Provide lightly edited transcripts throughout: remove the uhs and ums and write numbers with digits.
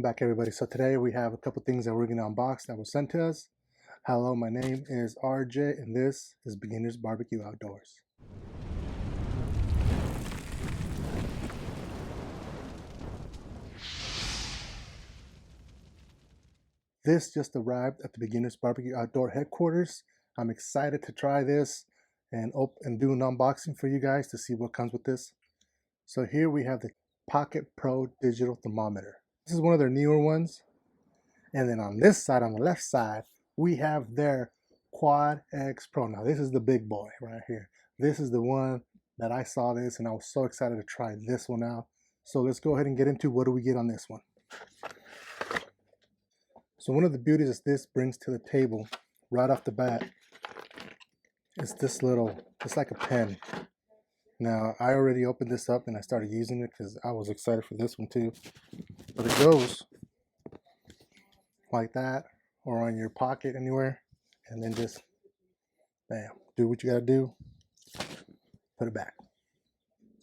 Welcome back, everybody. So today we have a couple things that we're going to unbox that was sent to us. Hello, my name is RJ and this is Beginner's Barbecue Outdoors. This just arrived at the Beginner's Barbecue Outdoor headquarters. I'm excited to try this and do an unboxing for you guys to see what comes with this. So here we have the Pocket Pro digital thermometer. This is one of their newer ones. And then on this side, on the left side, we have their Quad xpro. Now this is the big boy right here. This is the one that I saw this and I was so excited to try this one out. So let's go ahead and get into what do we get on this one. So one of the beauties that this brings to the table right off the bat is this little, it's like a pen. Now I already opened this up and I started using it because I was excited for this one too. But it goes like that or on your pocket anywhere, and then just bam, do what you gotta do, put it back.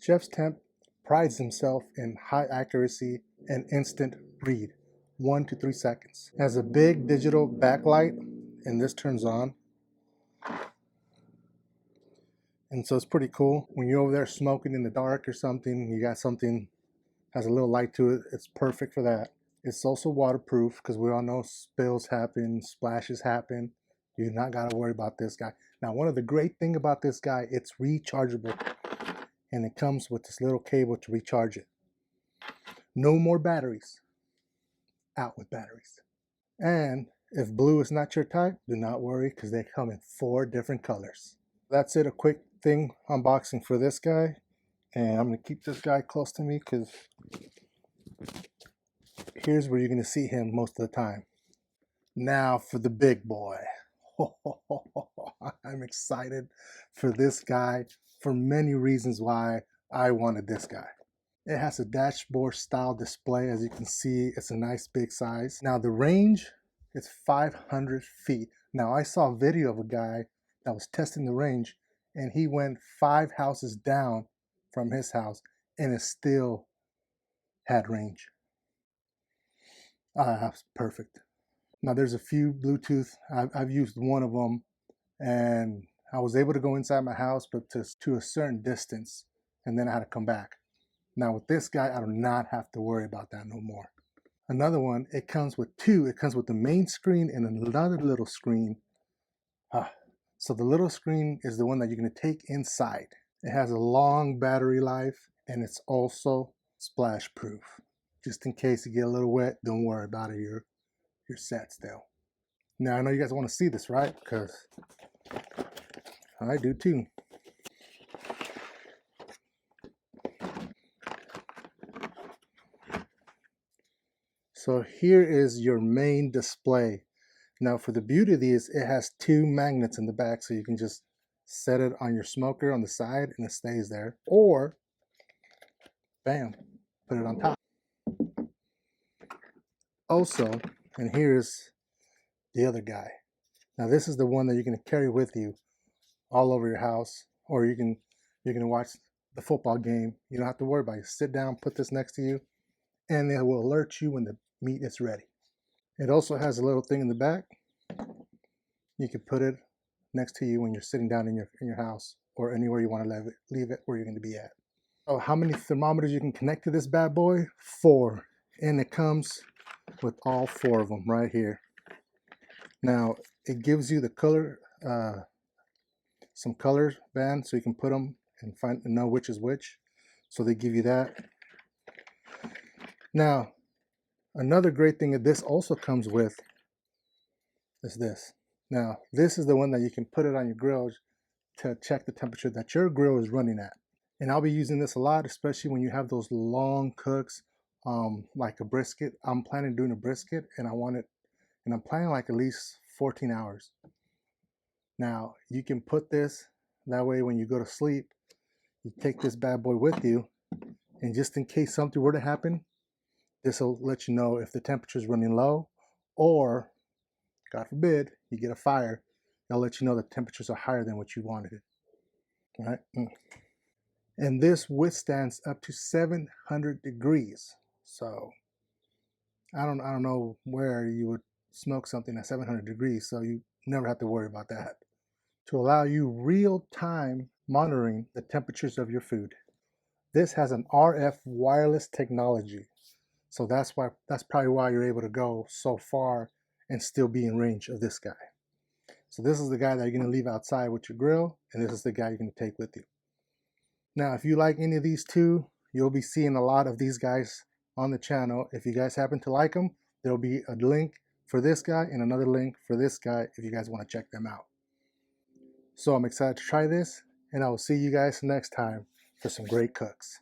Chefstemp prides himself in high accuracy and instant read, 1 to 3 seconds. It has a big digital backlight and this turns on, and so it's pretty cool when you're over there smoking in the dark or something, you got something has a little light to it. It's perfect for that. It's also waterproof because we all know spills happen, splashes happen. You not got to worry about this guy. Now, one of the great things about this guy, it's rechargeable. And it comes with this little cable to recharge it. No more batteries. Out with batteries. And if blue is not your type, do not worry because they come in 4 different colors. That's it, a quick thing unboxing for this guy. And I'm going to keep this guy close to me because here's where you're going to see him most of the time. Now for the big boy. I'm excited for this guy for many reasons why I wanted this guy. It has a dashboard style display. As you can see, it's a nice big size. Now the range is 500 feet. Now I saw a video of a guy that was testing the range and he went 5 houses down from his house and it still had range. That's perfect. Now there's a few Bluetooth. I've used one of them and I was able to go inside my house, but to a certain distance, and then I had to come back. Now with this guy, I do not have to worry about that no more. Another one, it comes with 2. It comes with the main screen and another little screen. So the little screen is the one that you're going to take inside. It has a long battery life and it's also splash proof. Just in case you get a little wet, don't worry about it. You're set still. Now I know you guys want to see this, right? Because I do too. So here is your main display. Now for the beauty of these, it has 2 magnets in the back, so you can just set it on your smoker on the side and it stays there, or bam, put it on top. Also, and here's the other guy. Now this is the one that you're going to carry with you all over your house, or you're going to watch the football game. You don't have to worry about it. Sit down, put this next to you, and it will alert you when the meat is ready. It also has a little thing in the back. You can put it next to you when you're sitting down in your house or anywhere you want to leave it where you're going to be at. Oh, how many thermometers you can connect to this bad boy? 4, and it comes with all 4 of them right here. Now it gives you the color, some color band, so you can put them and know which is which. So they give you that. Now another great thing that this also comes with is this. Now this is the one that you can put it on your grill to check the temperature that your grill is running at. And I'll be using this a lot, especially when you have those long cooks, like a brisket. I'm planning on doing a brisket and I'm planning like at least 14 hours. Now you can put this, that way when you go to sleep, you take this bad boy with you, and just in case something were to happen, this will let you know if the temperature is running low, or God forbid you get a fire, they'll let you know the temperatures are higher than what you wanted it. All right. And this withstands up to 700 degrees. So I don't know where you would smoke something at 700 degrees, so you never have to worry about that. To allow you real-time monitoring the temperatures of your food. This has an RF wireless technology, so that's probably why you're able to go so far and still be in range of this guy. So this is the guy that you're going to leave outside with your grill, and this is the guy you're going to take with you. Now, if you like any of these two, you'll be seeing a lot of these guys on the channel. If you guys happen to like them, there'll be a link for this guy and another link for this guy if you guys want to check them out. So I'm excited to try this, and I will see you guys next time for some great cooks.